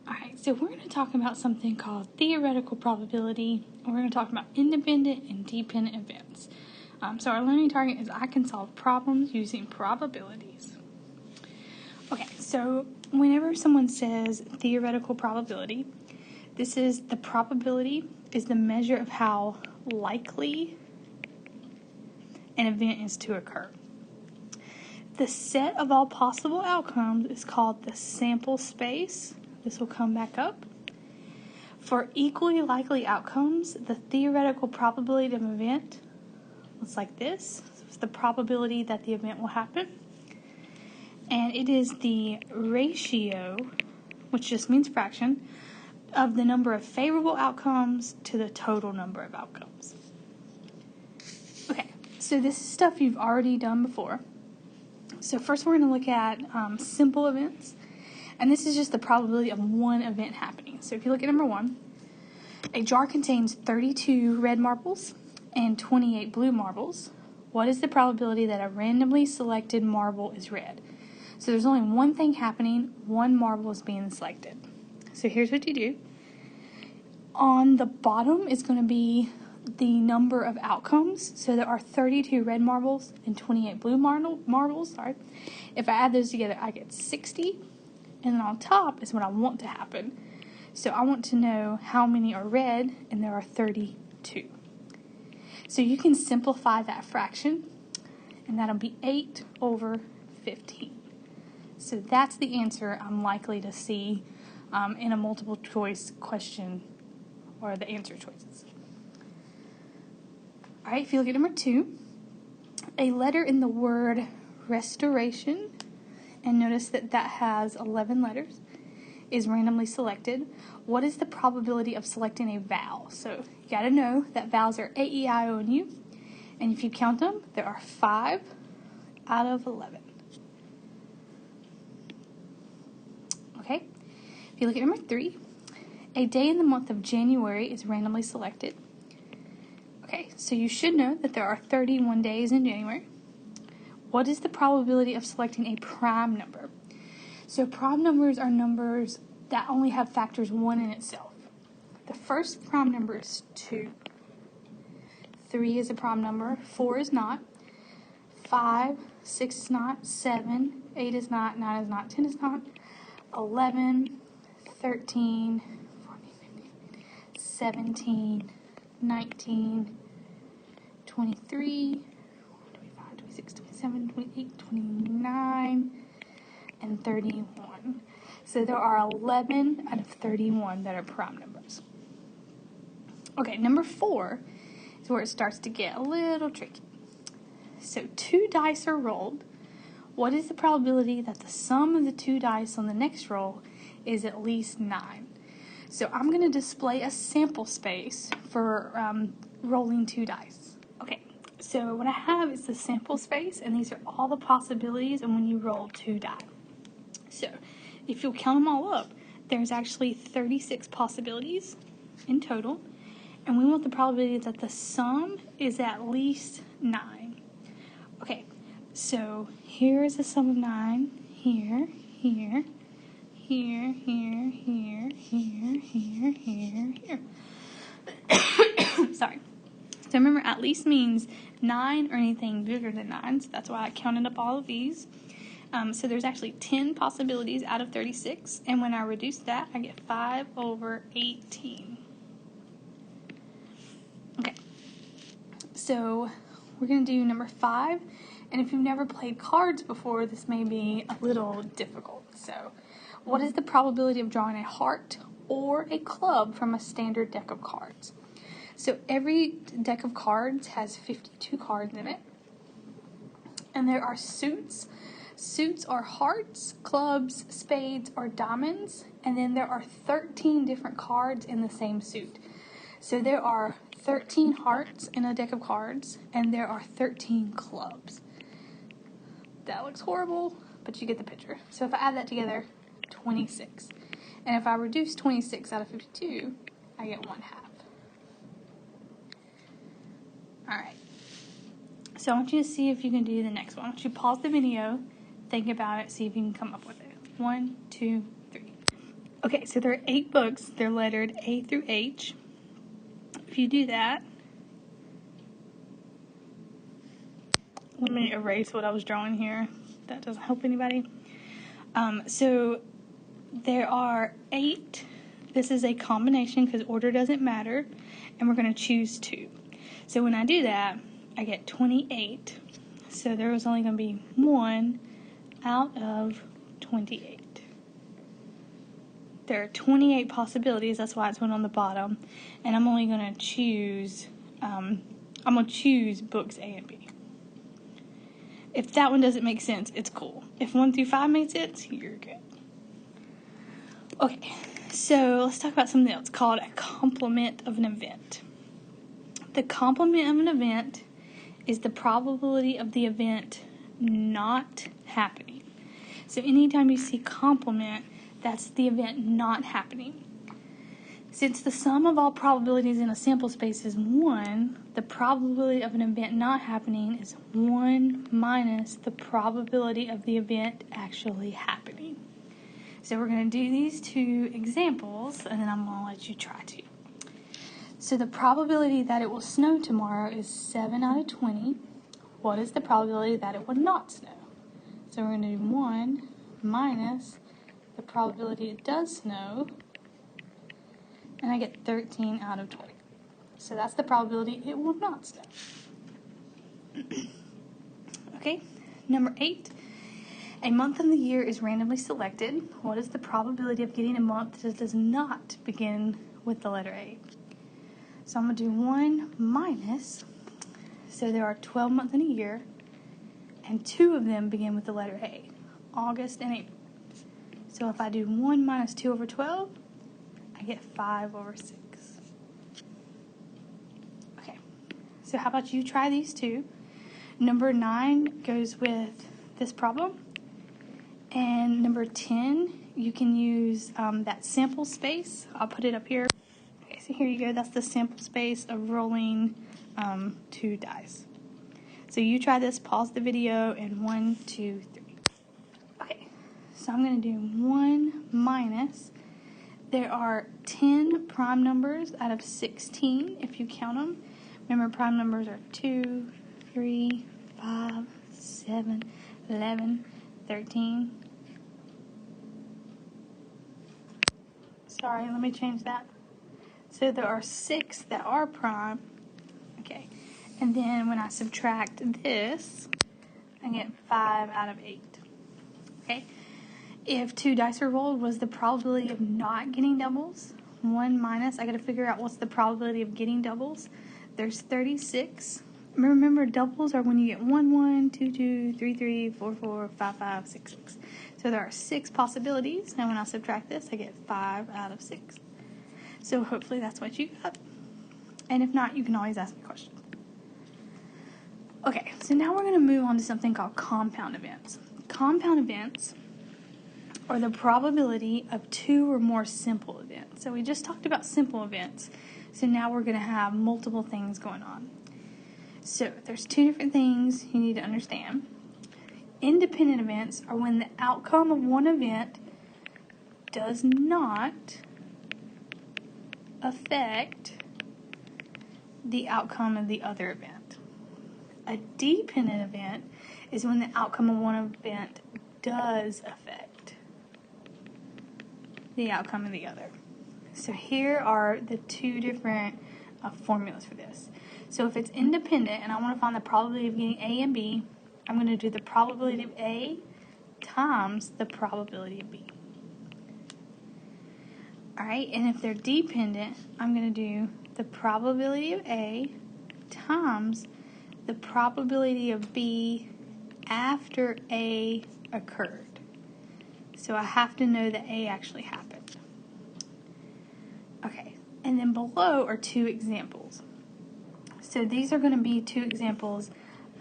Alright, so we're going to talk about something called theoretical probability, and we're going to talk about independent and dependent events. So our learning target is I can solve problems using probabilities. Okay, so whenever someone says theoretical probability, this is the probability is the measure of how likely an event is to occur. The set of all possible outcomes is called the sample space. This will come back up. For equally likely outcomes, the theoretical probability of an event looks like this. So it's the probability that the event will happen. And it is the ratio, which just means fraction, of the number of favorable outcomes to the total number of outcomes. Okay, so this is stuff you've already done before. So first we're going to look at simple events. And this is just the probability of one event happening. So if you look at number 1, a jar contains 32 red marbles and 28 blue marbles. What is the probability that a randomly selected marble is red? So there's only one thing happening, one marble is being selected. So here's what you do. On the bottom is going to be the number of outcomes. So there are 32 red marbles and 28 blue marbles. If I add those together, I get 60. And then on top is what I want to happen. So I want to know how many are red, and there are 32. So you can simplify that fraction, and that'll be 8 over 15. So that's the answer I'm likely to see in a multiple choice question, or the answer choices. All right, if you look at number 2, a letter in the word restoration, and notice that that has 11 letters, is randomly selected. What is the probability of selecting a vowel? So you got to know that vowels are A, E, I, O, and U. And if you count them, there are 5 out of 11. Okay, if you look at number 3, a day in the month of January is randomly selected. Okay, so you should know that there are 31 days in January. What is the probability of selecting a prime number? So prime numbers are numbers that only have factors 1 in itself. The first prime number is 2. 3 is a prime number. 4 is not. 5, 6 is not. 7, 8 is not. 9 is not. 10 is not. 11, 13, 14, 15, 17, 19, 23, 25, 26, 27, 28, 29, and 31. So there are 11 out of 31 that are prime numbers. Okay, number 4 is where it starts to get a little tricky. So 2 dice are rolled. What is the probability that the sum of the 2 dice on the next roll is at least 9? So I'm going to display a sample space for rolling 2 dice. Okay, so what I have is the sample space, and these are all the possibilities and when you roll 2 die. So if you'll count them all up, there's actually 36 possibilities in total, and we want the probability that the sum is at least 9. Okay, so here is the sum of 9, here, here, here, here, here, here, here, here, here. Sorry. So remember, at least means 9 or anything bigger than 9, so that's why I counted up all of these. So there's actually 10 possibilities out of 36, and when I reduce that, I get 5 over 18. Okay, so we're going to do number 5, and if you've never played cards before, this may be a little difficult. So what is the probability of drawing a heart or a club from a standard deck of cards? So every deck of cards has 52 cards in it, and there are suits. Suits are hearts, clubs, spades, or diamonds, and then there are 13 different cards in the same suit. So there are 13 hearts in a deck of cards, and there are 13 clubs. That looks horrible, but you get the picture. So if I add that together, 26. And if I reduce 26 out of 52, I get 1/2. Alright, so I want you to see if you can do the next one. I want you to pause the video, think about it, see if you can come up with it. 1, 2, 3. Okay, so there are 8 books. They're lettered A through H. If you do that, let me erase what I was drawing here. That doesn't help anybody. So there are 8. This is a combination because order doesn't matter, and we're going to choose 2. So when I do that, I get 28. So there was only going to be 1 out of 28. There are 28 possibilities. That's why it's one on the bottom, and I'm only going to choose. I'm going to choose books A and B. If that one doesn't make sense, it's cool. If 1 through 5 makes sense, you're good. Okay, so let's talk about something else called a complement of an event. The complement of an event is the probability of the event not happening. So anytime you see complement, that's the event not happening. Since the sum of all probabilities in a sample space is 1, the probability of an event not happening is 1 minus the probability of the event actually happening. So we're going to do these 2 examples, and then I'm going to let you try to. So the probability that it will snow tomorrow is 7 out of 20. What is the probability that it will not snow? So we're going to do 1 minus the probability it does snow, and I get 13 out of 20. So that's the probability it will not snow. Okay, number 8. A month in the year is randomly selected. What is the probability of getting a month that does not begin with the letter A? So I'm going to do 1 minus, so there are 12 months in a year, and 2 of them begin with the letter A, August and April. So if I do 1 minus 2 over 12, I get 5 over 6. Okay, so how about you try these 2? Number 9 goes with this problem. And number 10, you can use that sample space. I'll put it up here. Okay, so here you go. That's the sample space of rolling 2 dice. So you try this, pause the video, and 1, 2, 3. Okay, so I'm going to do 1 minus. There are 10 prime numbers out of 16 if you count them. Remember, prime numbers are 2, 3, 5, 7, 11, 13. Sorry, let me change that. So there are 6 that are prime. Okay, and then when I subtract this, I get 5 out of 8. Okay, if 2 dice are rolled, what's the probability of not getting doubles? 1 minus, I got to figure out what's the probability of getting doubles. There's 36. Remember, doubles are when you get 1, 1, 2, 2, 3, 3, 4, 4, 5, 5, 6, 6. So there are 6 possibilities. Now when I subtract this, I get 5 out of 6. So hopefully that's what you got. And if not, you can always ask me questions. Okay, so now we're going to move on to something called compound events. Compound events are the probability of 2 or more simple events. So we just talked about simple events. So now we're going to have multiple things going on. So there's 2 different things you need to understand. Independent events are when the outcome of one event does not affect the outcome of the other event. A dependent event is when the outcome of one event does affect the outcome of the other. So here are the 2 different formulas for this. So if it's independent and I want to find the probability of getting A and B, I'm going to do the probability of A times the probability of B. Alright, and if they're dependent, I'm going to do the probability of A times the probability of B after A occurred. So I have to know that A actually happened. Okay, and then below are 2 examples. So these are going to be 2 examples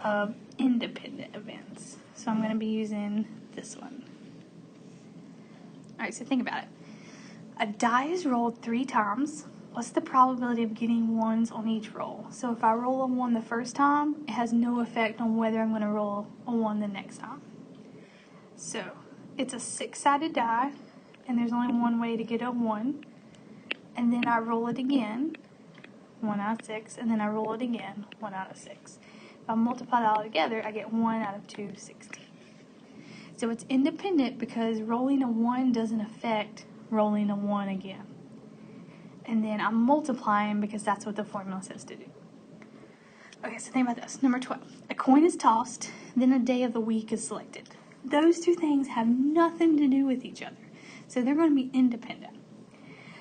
of independent events. So I'm going to be using this one. Alright, so think about it. A die is rolled 3 times. What's the probability of getting 1s on each roll? So if I roll a 1 the first time, it has no effect on whether I'm going to roll a 1 the next time. So it's a 6-sided die. and there's only one way to get a 1. And then I roll it again, 1 out of 6, and then I roll it again, 1 out of 6. If I multiply that all together, I get 1 out of 216. So it's independent because rolling a 1 doesn't affect rolling a 1 again. And then I'm multiplying because that's what the formula says to do. Okay, so think about this. Number 12. A coin is tossed, then a day of the week is selected. Those two things have nothing to do with each other. So they're going to be independent.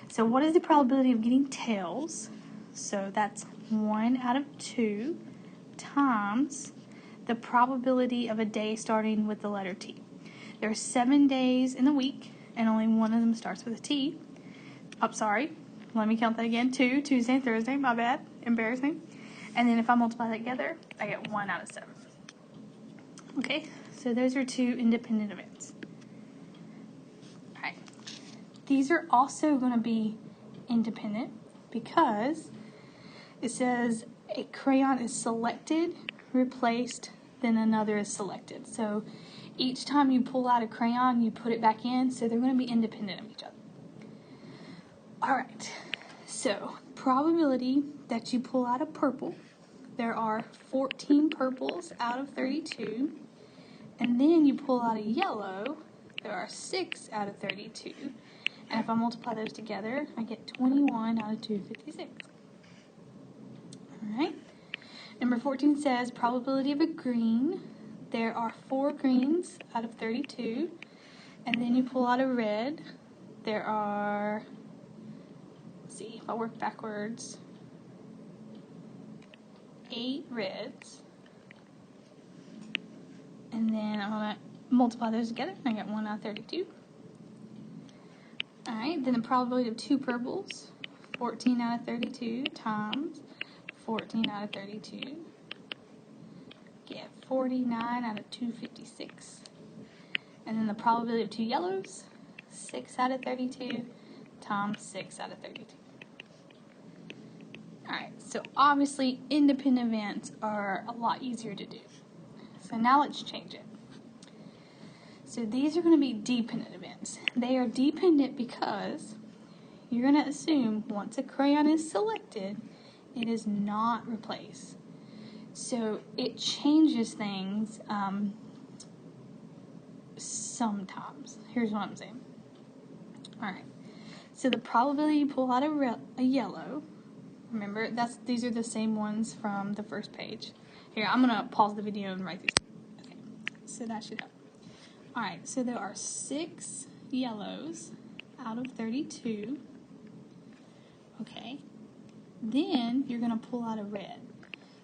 So what is the probability of getting tails? So that's 1 out of 2 times the probability of a day starting with the letter T. There are 7 days in the week, and only one of them starts with a T. Oh, sorry. Let me count that again. 2, Tuesday and Thursday. My bad. Embarrassing. And then if I multiply that together, I get 1 out of 7. Okay, so those are 2 independent events. All right. These are also going to be independent because it says a crayon is selected, replaced, then another is selected. So each time you pull out a crayon, you put it back in, so they're going to be independent of each other. All right, so probability that you pull out a purple, there are 14 purples out of 32, and then you pull out a yellow, there are 6 out of 32, and if I multiply those together, I get 21 out of 256. All right, number 14 says probability of a green, there are 4 greens out of 32, and then you pull out a red, there are, let's see, if I work backwards, 8 reds, and then I'm going to multiply those together, and I get 1 out of 32. Alright, then the probability of 2 purples, 14 out of 32 times 14 out of 32, get 49 out of 256. And then the probability of 2 yellows, 6 out of 32 times 6 out of 32. Alright, so obviously independent events are a lot easier to do. So now let's change it. So these are going to be dependent events. They are dependent because you're going to assume once a crayon is selected, it is not replaced. So it changes things sometimes. Here's what I'm saying. Alright, so the probability you pull out a yellow, remember, these are the same ones from the first page. Here, I'm going to pause the video and write these. Okay, so that should help. Alright, so there are 6 yellows out of 32. Okay, then you're going to pull out a red.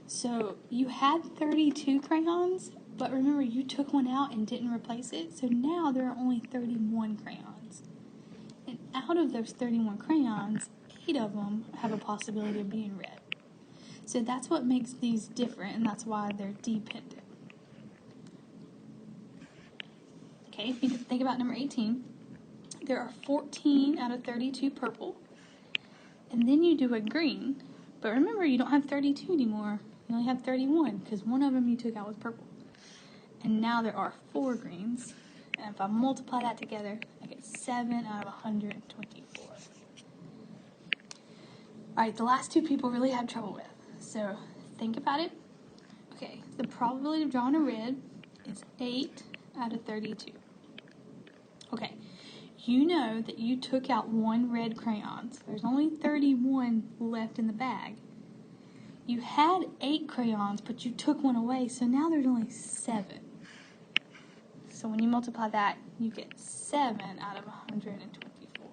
So you had 32 crayons, but remember you took one out and didn't replace it, so now there are only 31 crayons. And out of those 31 crayons, 8 of them have a possibility of being red. So that's what makes these different, and that's why they're dependent. Okay, if you think about number 18, there are 14 out of 32 purple, and then you do a green, but remember you don't have 32 anymore, you only have 31, because one of them you took out was purple. And now there are 4 greens, and if I multiply that together, I get 7 out of 124. Alright, the last 2 people really had trouble with, so think about it. Okay, the probability of drawing a red is 8 out of 32. Okay, you know that you took out 1 red crayon, so there's only 31 left in the bag. You had 8 crayons, but you took one away, so now there's only 7. So when you multiply that, you get 7 out of 124.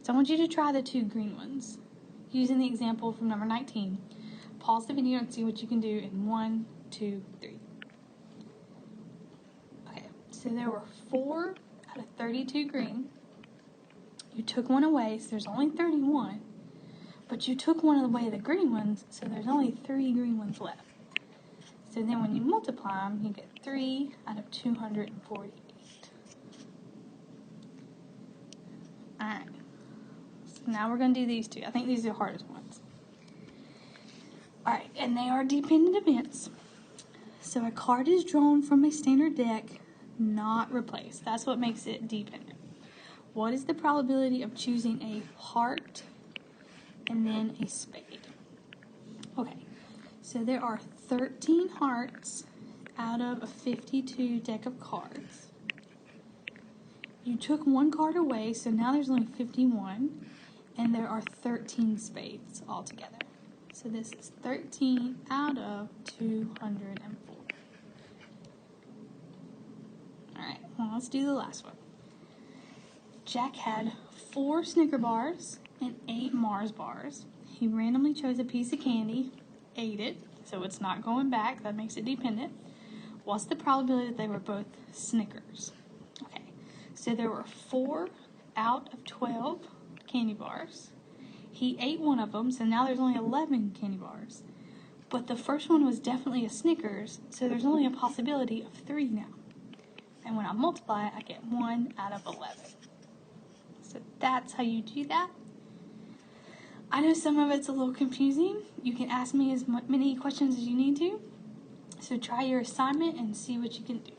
So I want you to try the 2 green ones. Using the example from number 19, pause the video and see what you can do in 1, 2, 3. Okay, so there were 4 out of 32 green. You took one away, so there's only 31. But you took one away of the green ones, so there's only 3 green ones left. So then when you multiply them, you get 3 out of 248. Alright, so now we're going to do these 2. I think these are the hardest ones. Alright, and they are dependent events. So a card is drawn from a standard deck, not replaced. That's what makes it dependent. what is the probability of choosing a heart and then a spade? Okay, so there are 13 hearts out of a 52 deck of cards. You took one card away, so now there's only 51, and there are 13 spades altogether. So this is 13 out of 204. Alright, well, let's do the last one. Jack had 4 Snicker bars and 8 Mars bars. He randomly chose a piece of candy, ate it, so it's not going back. That makes it dependent. What's the probability that they were both Snickers? Okay, so there were 4 out of 12 candy bars. He ate one of them, so now there's only 11 candy bars. But the first one was definitely a Snickers, so there's only a possibility of 3 now. And when I multiply it, I get 1 out of 11. So that's how you do that. I know some of it's a little confusing. You can ask me as many questions as you need to. So try your assignment and see what you can do.